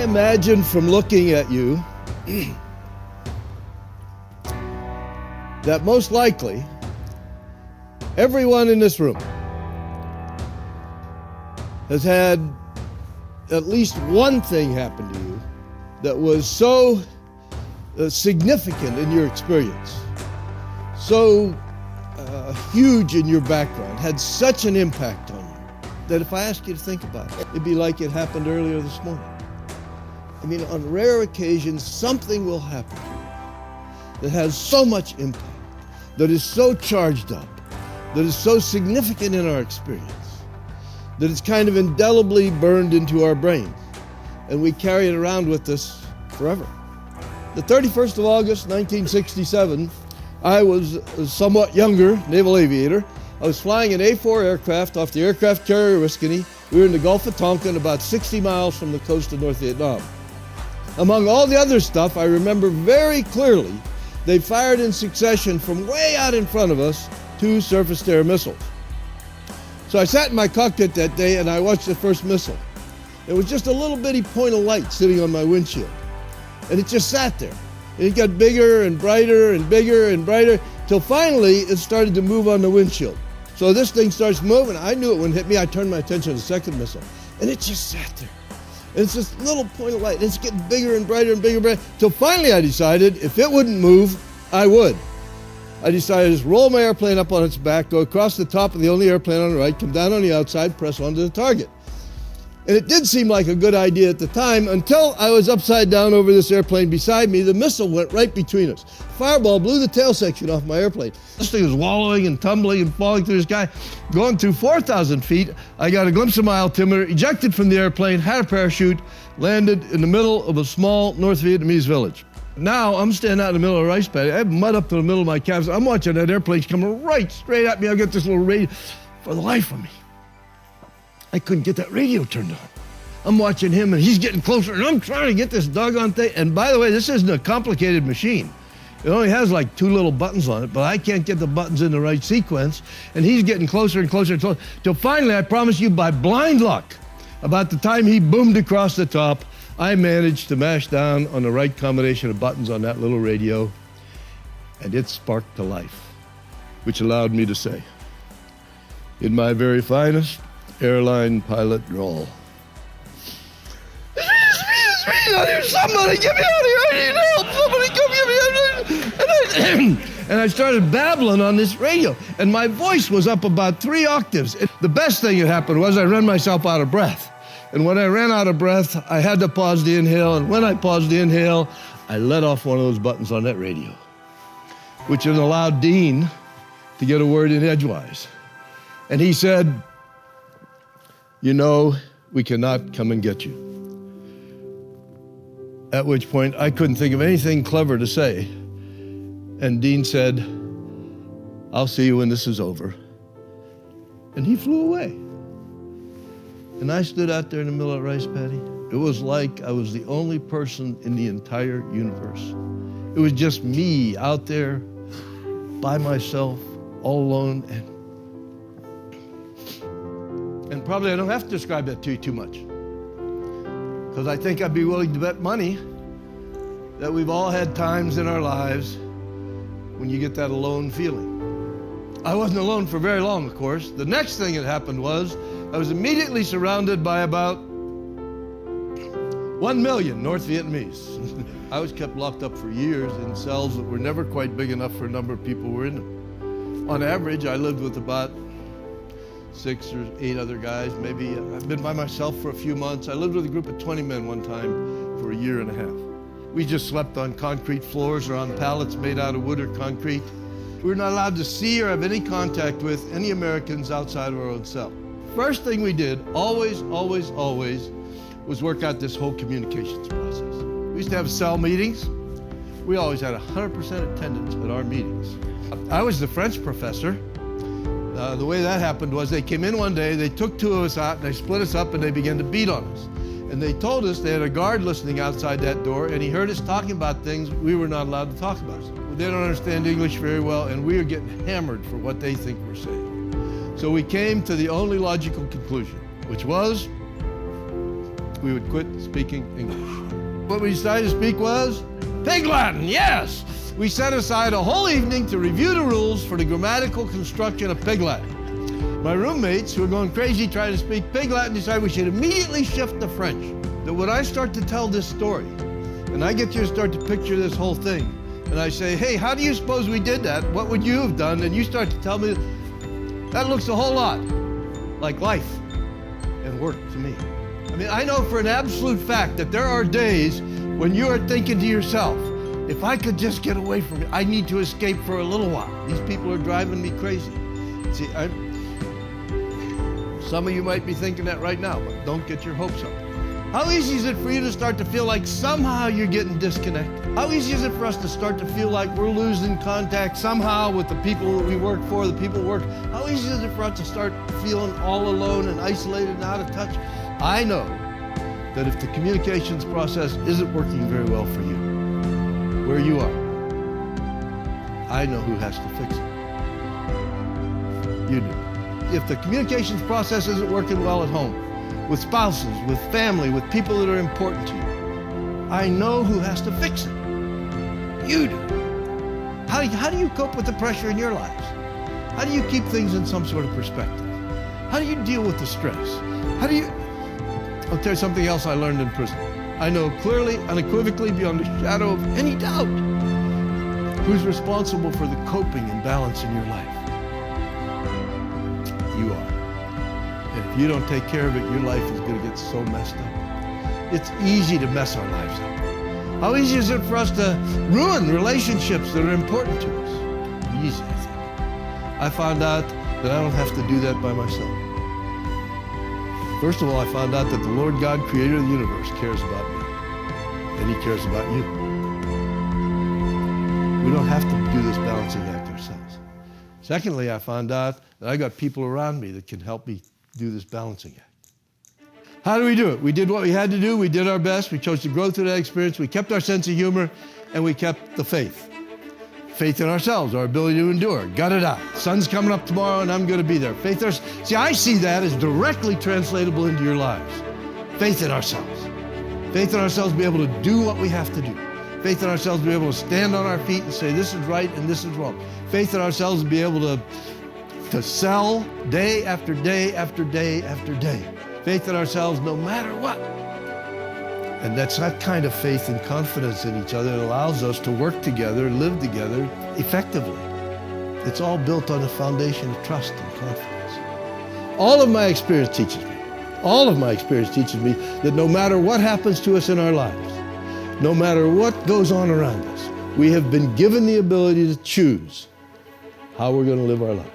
imagine from looking at you that most likely everyone in this room has had at least one thing happen to you that was so significant in your experience, so huge in your background, had such an impact on you, that if I ask you to think about it, it'd be like it happened earlier this morning. I mean, on rare occasions, something will happen to you that has so much impact, that is so charged up, that is so significant in our experience, that it's kind of indelibly burned into our brains, and we carry it around with us forever. The 31st of August, 1967, I was a somewhat younger naval aviator. I was flying an A-4 aircraft off the aircraft carrier Wiskany. We were in the Gulf of Tonkin, about 60 miles from the coast of North Vietnam. Among all the other stuff, I remember very clearly they fired in succession from way out in front of us 2 surface-to-air missiles. So I sat in my cockpit that day and I watched the first missile. It was just a little bitty point of light sitting on my windshield. And it just sat there. And it got bigger and brighter and bigger and brighter till finally it started to move on the windshield. So this thing starts moving. I knew it wouldn't hit me. I turned my attention to the second missile. And it just sat there. And it's this little point of light. And it's getting bigger and brighter and bigger and brighter. Till finally I decided if it wouldn't move, I would. I decided to just roll my airplane up on its back, go across the top of the only airplane on the right, come down on the outside, press onto the target. And it did seem like a good idea at the time until I was upside down over this airplane beside me. The missile went right between us. Fireball blew the tail section off my airplane. This thing was wallowing and tumbling and falling through the sky. Going through 4,000 feet, I got a glimpse of my altimeter, ejected from the airplane, had a parachute, landed in the middle of a small North Vietnamese village. Now I'm standing out in the middle of a rice paddy. I have mud up to the middle of my calves. I'm watching that airplane coming right straight at me. I got this little radio. For the life of me, I couldn't get that radio turned on. I'm watching him and he's getting closer and I'm trying to get this doggone thing. And by the way, this isn't a complicated machine. It only has like 2 little buttons on it, but I can't get the buttons in the right sequence. And he's getting closer and closer and closer. Till finally, I promise you, by blind luck, about the time he boomed across the top, I managed to mash down on the right combination of buttons on that little radio, and it sparked to life, which allowed me to say, in my very finest airline pilot drawl, it's me out here, somebody get me out of here, I need help, somebody come get me out of here. And I started babbling on this radio, and my voice was up about 3 octaves. The best thing that happened was I ran myself out of breath. And when I ran out of breath, I had to pause the inhale, and when I paused the inhale, I let off one of those buttons on that radio, which allowed Dean to get a word in edgewise. And he said, you know, we cannot come and get you. At which point, I couldn't think of anything clever to say. And Dean said, I'll see you when this is over. And he flew away. And I stood out there in the middle of the rice paddy. It was like I was the only person in the entire universe. It was just me out there by myself, all alone. And probably I don't have to describe that to you too much, because I think I'd be willing to bet money that we've all had times in our lives when you get that alone feeling. I wasn't alone for very long, of course. The next thing that happened was I was immediately surrounded by about 1 million North Vietnamese. I was kept locked up for years in cells that were never quite big enough for a number of people who were in them. On average, I lived with about 6 or 8 other guys. Maybe I've been by myself for a few months. I lived with a group of 20 men one time for a year and a half. We just slept on concrete floors or on pallets made out of wood or concrete. We were not allowed to see or have any contact with any Americans outside of our own cell. First thing we did, always, was work out this whole communications process. We used to have cell meetings. We always had 100% attendance at our meetings. I was the French professor. The way that happened was they came in one day, they took 2 of us out, and they split us up, and they began to beat on us. And they told us they had a guard listening outside that door, and he heard us talking about things we were not allowed to talk about. They don't understand English very well, and we are getting hammered for what they think we're saying. So we came to the only logical conclusion, which was we would quit speaking English. What we decided to speak was Pig Latin, yes! We set aside a whole evening to review the rules for the grammatical construction of Pig Latin. My roommates, who were going crazy trying to speak Pig Latin, decided we should immediately shift to French. That when I start to tell this story, and I get you to start to picture this whole thing, and I say, hey, how do you suppose we did that? What would you have done? And you start to tell me, that looks a whole lot like life and work to me. I mean, I know for an absolute fact that there are days when you are thinking to yourself, if I could just get away from it, I need to escape for a little while. These people are driving me crazy. See, some of you might be thinking that right now, but don't get your hopes up. How easy is it for you to start to feel like somehow you're getting disconnected? How easy is it for us to start to feel like we're losing contact somehow with the people that we work for, the people who work? How easy is it for us to start feeling all alone and isolated and out of touch? I know that if the communications process isn't working very well for you, where you are, I know who has to fix it. You do. If the communications process isn't working well at home, with spouses, with family, with people that are important to you, I know who has to fix it. You do. How do you cope with the pressure in your lives? How do you keep things in some sort of perspective? How do you deal with the stress? I'll tell you something else I learned in prison. I know clearly, unequivocally, beyond a shadow of any doubt, who's responsible for the coping and balance in your life. You are. And if you don't take care of it, your life is going to get so messed up. It's easy to mess our lives up. How easy is it for us to ruin relationships that are important to us? Easy, I think. I found out that I don't have to do that by myself. First of all, I found out that the Lord God, creator of the universe, cares about me. And he cares about you. We don't have to do this balancing act ourselves. Secondly, I found out that I got people around me that can help me do this balancing act. How do we do it? We did what we had to do. We did our best. We chose to grow through that experience. We kept our sense of humor, and we kept the faith. Faith in ourselves, our ability to endure. Got it out. Sun's coming up tomorrow, and I'm going to be there. See, I see that as directly translatable into your lives. Faith in ourselves. Faith in ourselves to be able to do what we have to do. Faith in ourselves to be able to stand on our feet and say, this is right and this is wrong. Faith in ourselves to be able to sell day after day after day after day. Faith in ourselves no matter what. And that's that kind of faith and confidence in each other that allows us to work together, live together effectively. It's all built on a foundation of trust and confidence. All of my experience teaches me that no matter what happens to us in our lives, no matter what goes on around us, we have been given the ability to choose how we're going to live our lives.